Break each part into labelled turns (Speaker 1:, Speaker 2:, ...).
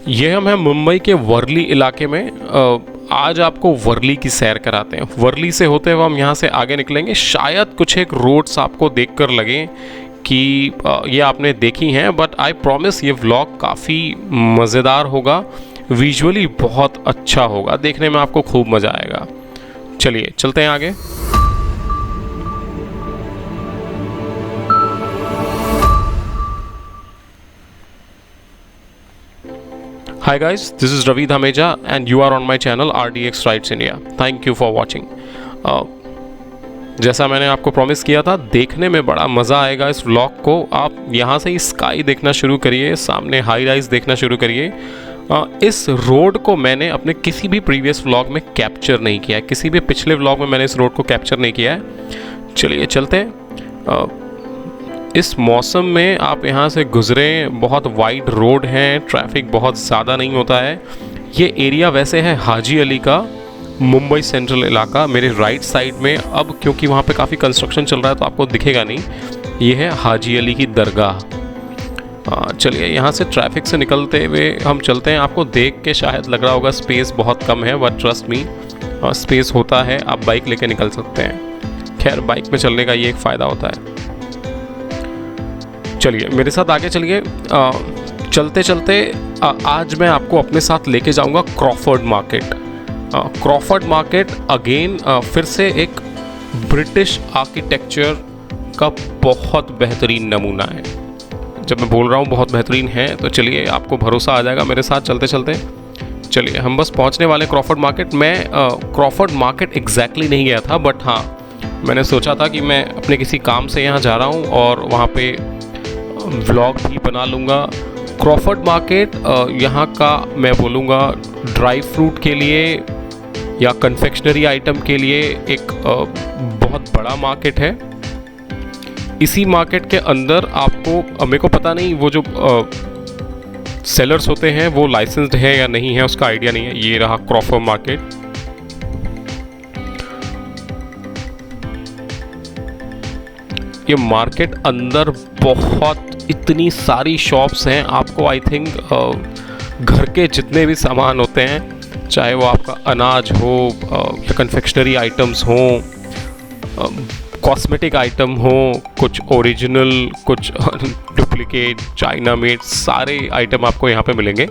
Speaker 1: ये हम हैं मुंबई के वर्ली इलाके में। आज आपको वर्ली की सैर कराते हैं। वर्ली से होते हुए हम यहाँ से आगे निकलेंगे। शायद कुछ एक रोड्स आपको देखकर लगे कि ये आपने देखी हैं, बट आई प्रॉमिस ये व्लॉग काफ़ी मज़ेदार होगा, विजुअली बहुत अच्छा होगा, देखने में आपको खूब मज़ा आएगा। चलिए चलते हैं आगे। Hi guys, this is Ravi Dhameja and you are on my channel RDX Rides India. Thank you for watching. जैसा मैंने आपको प्रॉमिस किया था, देखने में बड़ा मज़ा आएगा इस व्लॉग को। आप यहाँ से ही स्काई देखना शुरू करिए, सामने हाई राइज देखना शुरू करिए। इस रोड को मैंने अपने किसी भी प्रीवियस व्लॉग में कैप्चर नहीं किया है, किसी भी पिछले व्लॉग में मैंने इस रोड को कैप्चर नहीं किया है। चलिए चलते हैं। इस मौसम में आप यहाँ से गुज़रें, बहुत वाइड रोड है, ट्रैफिक बहुत ज़्यादा नहीं होता है। ये एरिया वैसे है हाजी अली का, मुंबई सेंट्रल इलाका। मेरे राइट साइड में, अब क्योंकि वहाँ पे काफ़ी कंस्ट्रक्शन चल रहा है तो आपको दिखेगा नहीं, ये है हाजी अली की दरगाह। चलिए यहाँ से ट्रैफिक से निकलते हुए हम चलते हैं। आपको देख के शायद लग रहा होगा स्पेस बहुत कम है, बट ट्रस्ट मी स्पेस होता है, आप बाइक लेके निकल सकते हैं। खैर बाइक में चलने का ये एक फ़ायदा होता है। चलिए मेरे साथ आगे चलिए। चलते चलते आज मैं आपको अपने साथ लेके जाऊंगा Crawford market. Crawford market again फिर से एक ब्रिटिश आर्किटेक्चर का बहुत बेहतरीन नमूना है। जब मैं बोल रहा हूँ बहुत बेहतरीन है तो चलिए आपको भरोसा आ जाएगा मेरे साथ चलते चलते। चलिए हम बस पहुँचने वाले क्रॉफर्ड मार्केट। मैं क्रॉफर्ड मार्केट एग्जैक्टली नहीं गया था, बट हाँ मैंने सोचा था कि मैं अपने किसी काम से यहाँ जा रहा हूँ और वहाँ पे व्लॉग भी बना लूँगा। क्रॉफर्ड मार्केट यहाँ का मैं बोलूँगा ड्राई फ्रूट के लिए या कन्फेक्शनरी आइटम के लिए एक बहुत बड़ा मार्केट है। इसी मार्केट के अंदर आपको, मेरे को पता नहीं वो जो सेलर्स होते हैं वो लाइसेंस्ड है या नहीं है, उसका आइडिया नहीं है। ये रहा क्रॉफर्ड मार्केट। ये मार्केट अंदर बहुत इतनी सारी शॉप्स हैं। आपको आई थिंक घर के जितने भी सामान होते हैं, चाहे वो आपका अनाज हो या कन्फेक्शनरी आइटम्स हों, कॉस्मेटिक आइटम हो, कुछ ओरिजिनल कुछ डुप्लीकेट चाइना मेड, सारे आइटम आपको यहाँ पे मिलेंगे।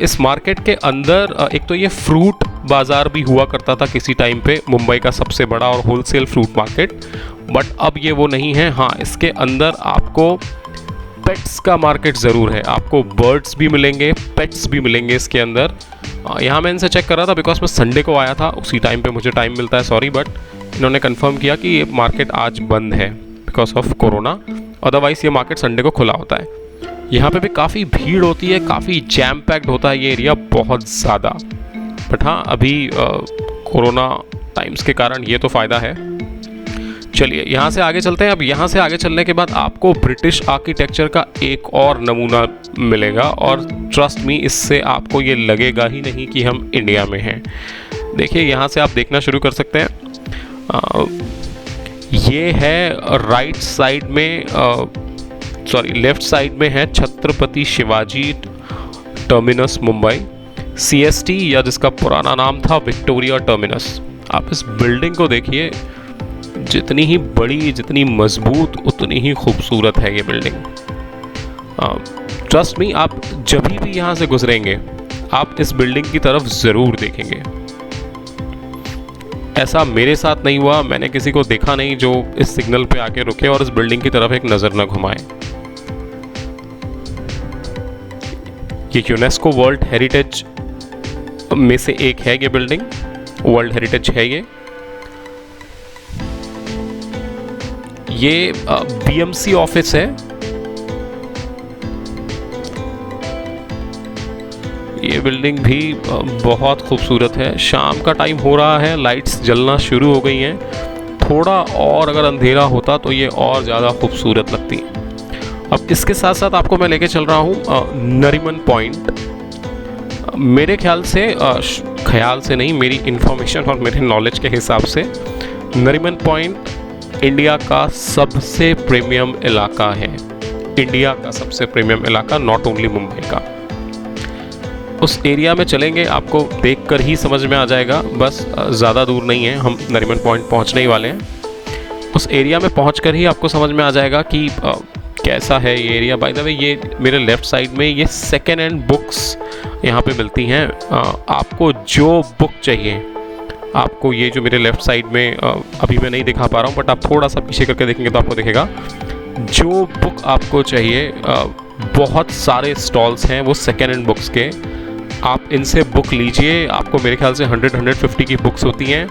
Speaker 1: इस मार्केट के अंदर एक तो ये फ्रूट बाज़ार भी हुआ करता था किसी टाइम पे, मुंबई का सबसे बड़ा और होलसेल फ्रूट मार्केट, बट अब ये वो नहीं है। हाँ इसके अंदर आपको पेट्स का मार्केट ज़रूर है, आपको बर्ड्स भी मिलेंगे, पेट्स भी मिलेंगे इसके अंदर। यहाँ मैं इनसे चेक कर रहा था बिकॉज मैं संडे को आया था, उसी टाइम पे मुझे टाइम मिलता है, सॉरी, बट इन्होंने कंफर्म किया कि ये मार्केट आज बंद है बिकॉज ऑफ कोरोना, अदरवाइज़ ये मार्केट संडे को खुला होता है। यहाँ पे भी काफ़ी भीड़ होती है, काफ़ी जैम पैक्ड होता है ये एरिया बहुत ज़्यादा, बट हाँ अभी कोरोना टाइम्स के कारण ये तो फ़ायदा है। चलिए यहाँ से आगे चलते हैं। अब यहाँ से आगे चलने के बाद आपको ब्रिटिश आर्किटेक्चर का एक और नमूना मिलेगा और ट्रस्ट मी इससे आपको ये लगेगा ही नहीं कि हम इंडिया में हैं। देखिए यहाँ से आप देखना शुरू कर सकते हैं। ये है राइट साइड में, सॉरी लेफ्ट साइड में है छत्रपति शिवाजी टर्मिनस मुंबई, CST, या जिसका पुराना नाम था विक्टोरिया टर्मिनस। आप इस बिल्डिंग को देखिए, जितनी ही बड़ी, जितनी मजबूत, उतनी ही खूबसूरत है ये बिल्डिंग। ट्रस्ट मी आप जब भी यहाँ से गुजरेंगे आप इस बिल्डिंग की तरफ ज़रूर देखेंगे। ऐसा मेरे साथ नहीं हुआ, मैंने किसी को देखा नहीं जो इस सिग्नल पे आके रुके और इस बिल्डिंग की तरफ एक नज़र न घुमाए। ये यूनेस्को वर्ल्ड हेरिटेज में से एक है ये बिल्डिंग, वर्ल्ड हेरिटेज है ये BMC ऑफिस है। ये बिल्डिंग भी बहुत खूबसूरत है। शाम का टाइम हो रहा है, लाइट्स जलना शुरू हो गई हैं, थोड़ा और अगर अंधेरा होता तो ये और ज़्यादा खूबसूरत लगती। अब इसके साथ साथ आपको मैं लेके चल रहा हूँ नरीमन पॉइंट। मेरे ख्याल से नहीं, मेरी इन्फॉर्मेशन और मेरे नॉलेज के हिसाब से नरीमन पॉइंट इंडिया का सबसे प्रीमियम इलाका है। इंडिया का सबसे प्रीमियम इलाका, नॉट ओनली मुंबई का। उस एरिया में चलेंगे, आपको देखकर ही समझ में आ जाएगा। बस ज़्यादा दूर नहीं है, हम नरीमन पॉइंट पहुंचने ही वाले हैं। उस एरिया में पहुंचकर ही आपको समझ में आ जाएगा कि कैसा है ये एरिया। बाय द वे, ये मेरे लेफ़्ट साइड में ये सेकेंड हैंड बुक्स यहाँ पे मिलती हैं। आपको जो बुक चाहिए, आपको ये जो मेरे लेफ़्ट साइड में अभी मैं नहीं दिखा पा रहा हूँ, बट आप थोड़ा सा पीछे करके देखेंगे तो आपको दिखेगा। जो बुक आपको चाहिए, बहुत सारे स्टॉल्स हैं वो सेकेंड हैंड बुक्स के। आप इनसे बुक लीजिए। आपको मेरे ख्याल से 100-150 की बुक्स होती हैं।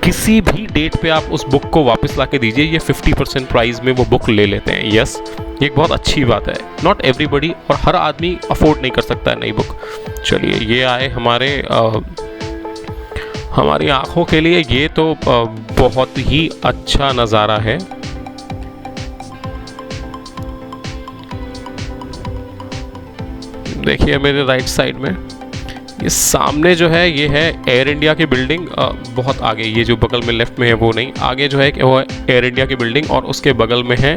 Speaker 1: किसी भी डेट पे आप उस बुक को वापस ला के दीजिए, ये 50% प्राइस में वो बुक ले लेते हैं। यस, ये एक बहुत अच्छी बात है। नॉट एवरीबडी, और हर आदमी अफोर्ड नहीं कर सकता है नई बुक। चलिए, ये आए हमारी आँखों के लिए, ये तो बहुत ही अच्छा नज़ारा है। देखिए मेरे राइट साइड में ये सामने जो है, ये है एयर इंडिया की बिल्डिंग। बहुत आगे, ये जो बगल में लेफ्ट में है वो नहीं, आगे जो है वो है एयर इंडिया की बिल्डिंग, और उसके बगल में है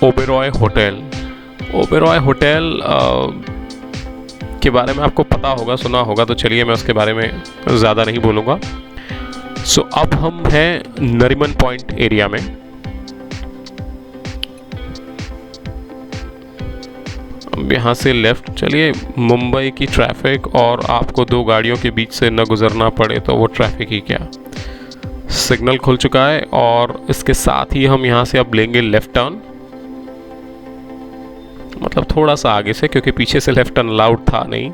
Speaker 1: ओबेरॉय होटल। ओबेरॉय होटल के बारे में आपको पता होगा, सुना होगा, तो चलिए मैं उसके बारे में ज़्यादा नहीं बोलूँगा। सो अब हम हैं नरीमन पॉइंट एरिया में। अब यहाँ से लेफ़्ट चलिए। मुंबई की ट्रैफिक, और आपको दो गाड़ियों के बीच से न गुज़रना पड़े तो वो ट्रैफिक ही क्या। सिग्नल खुल चुका है, और इसके साथ ही हम यहाँ से अब लेंगे लेफ़्ट टर्न, मतलब थोड़ा सा आगे से, क्योंकि पीछे से लेफ़्ट टर्न अलाउड था नहीं।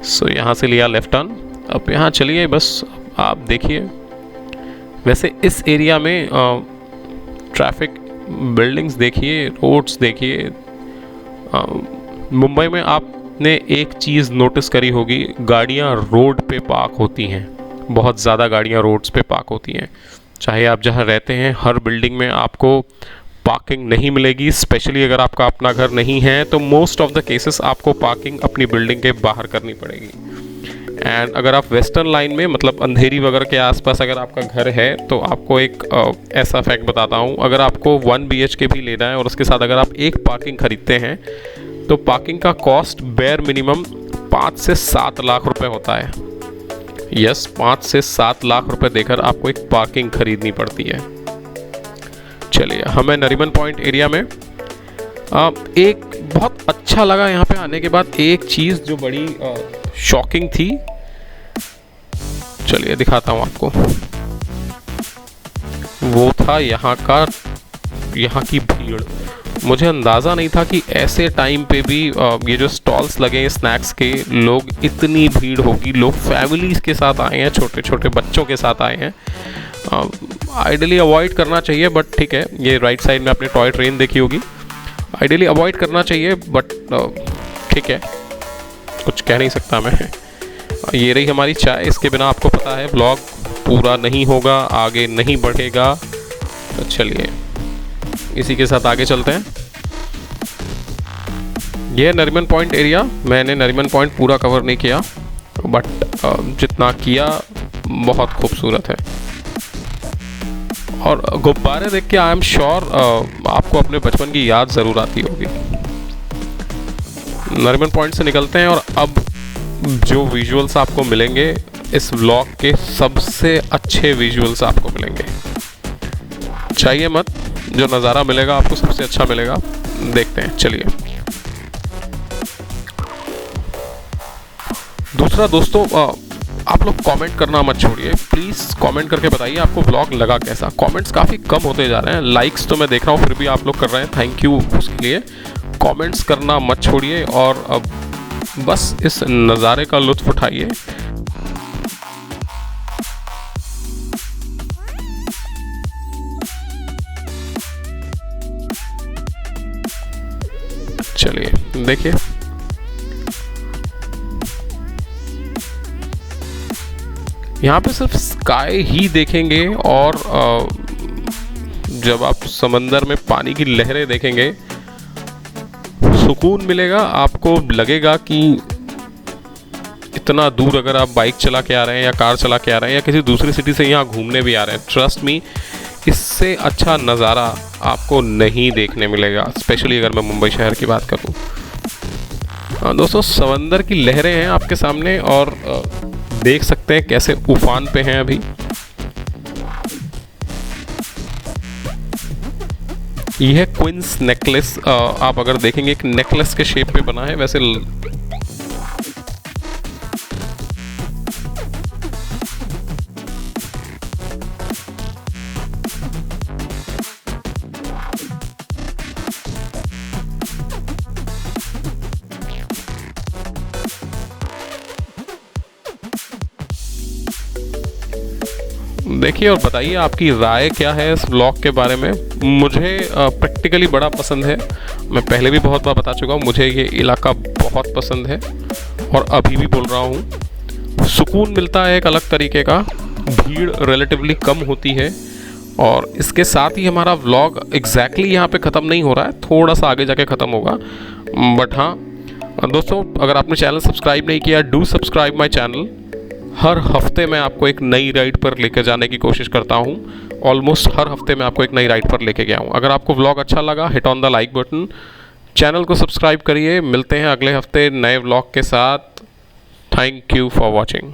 Speaker 1: सो यहाँ से लिया लेफ़्ट टर्न। अब यहाँ चलिए, बस आप देखिए। वैसे इस एरिया में ट्रैफिक, बिल्डिंग्स देखिए, रोड्स देखिए। मुंबई में आपने एक चीज़ नोटिस करी होगी, गाड़ियाँ रोड पे पार्क होती हैं। बहुत ज़्यादा गाड़ियाँ रोड्स पे पार्क होती हैं। चाहे आप जहाँ रहते हैं, हर बिल्डिंग में आपको पार्किंग नहीं मिलेगी। स्पेशली अगर आपका अपना घर नहीं है तो मोस्ट ऑफ द केसेस आपको पार्किंग अपनी बिल्डिंग के बाहर करनी पड़ेगी। एंड अगर आप वेस्टर्न लाइन में, मतलब अंधेरी वगैरह के आसपास अगर आपका घर है, तो आपको एक ऐसा फैक्ट बताता हूँ। अगर आपको 1 BHK भी लेना है, और उसके साथ अगर आप एक पार्किंग खरीदते हैं, तो पार्किंग का कॉस्ट बेयर मिनिमम 5 से 7 लाख रुपए होता है। यस, 5 से 7 लाख रुपए देकर आपको एक पार्किंग खरीदनी पड़ती है। चलिए, हमें नरीमन पॉइंट एरिया में एक बहुत अच्छा लगा यहाँ पे आने के बाद। एक चीज़ जो बड़ी शॉकिंग थी, चलिए दिखाता हूँ आपको। वो था यहाँ की भीड़। मुझे अंदाज़ा नहीं था कि ऐसे टाइम पे भी ये जो स्टॉल्स लगे हैं स्नैक्स के, लोग इतनी भीड़ होगी। लोग फैमिलीज़ के साथ आए हैं, छोटे छोटे बच्चों के साथ आए हैं। आइडियली अवॉइड करना चाहिए, बट ठीक है। ये राइट साइड में आपने टॉय ट्रेन देखी होगी। आइडियली अवॉइड करना चाहिए, बट ठीक है, कुछ कह नहीं सकता मैं। ये रही हमारी चाय। इसके बिना आपको पता है ब्लॉग पूरा नहीं होगा, आगे नहीं बढ़ेगा। तो चलिए इसी के साथ आगे चलते हैं। ये नरीमन पॉइंट एरिया। मैंने नरीमन पॉइंट पूरा कवर नहीं किया, बट जितना किया बहुत खूबसूरत है। और गुब्बारे देख के आई एम श्योर आपको अपने बचपन की याद ज़रूर आती होगी। नरीमन पॉइंट से निकलते हैं, और अब जो विजुअल्स आपको मिलेंगे, इस व्लॉग के सबसे अच्छे विजुअल्स आपको मिलेंगे। चाहिए मत, जो नज़ारा मिलेगा आपको सबसे अच्छा मिलेगा। देखते हैं, चलिए। दूसरा दोस्तों, आप लोग कमेंट करना मत छोड़िए। प्लीज़ कमेंट करके बताइए आपको व्लॉग लगा कैसा। कमेंट्स काफ़ी कम होते जा रहे हैं। लाइक्स तो मैं देख रहा हूँ, फिर भी आप लोग कर रहे हैं, थैंक यू उसके लिए। कमेंट्स करना मत छोड़िए, और अब बस इस नज़ारे का लुत्फ़ उठाइए। चलिए देखिए, यहाँ पे सिर्फ स्काई ही देखेंगे, और जब आप समंदर में पानी की लहरें देखेंगे, सुकून मिलेगा। आपको लगेगा कि इतना दूर अगर आप बाइक चला के आ रहे हैं, या कार चला के आ रहे हैं, या किसी दूसरी सिटी से यहाँ घूमने भी आ रहे हैं, ट्रस्ट मी, इससे अच्छा नज़ारा आपको नहीं देखने मिलेगा। स्पेशली अगर मैं मुंबई शहर की बात करूँ, दोस्तों समंदर की लहरें हैं आपके सामने और देख सकते हैं कैसे उफान पे हैं अभी। यह है क्वींस नेकलेस। आप अगर देखेंगे एक नेकलेस के शेप पे बना है वैसे। देखिए और बताइए आपकी राय क्या है इस ब्लॉग के बारे में। मुझे प्रैक्टिकली बड़ा पसंद है। मैं पहले भी बहुत बार बता चुका हूँ, मुझे ये इलाका बहुत पसंद है और अभी भी बोल रहा हूँ। सुकून मिलता है एक अलग तरीके का, भीड़ रिलेटिवली कम होती है। और इसके साथ ही हमारा व्लॉग एग्जैक्टली यहाँ पे ख़त्म नहीं हो रहा है, थोड़ा सा आगे जाके ख़त्म होगा। बट हाँ दोस्तों, अगर आपने चैनल सब्सक्राइब नहीं किया, डू सब्सक्राइब माई चैनल। हर हफ्ते मैं आपको एक नई राइड पर लेकर जाने की कोशिश करता हूँ। ऑलमोस्ट हर हफ्ते मैं आपको एक नई राइड पर लेके गया हूँ। अगर आपको व्लॉग अच्छा लगा, hit on the like button, channel को सब्सक्राइब करिए। मिलते हैं अगले हफ्ते नए व्लॉग के साथ। Thank you for watching.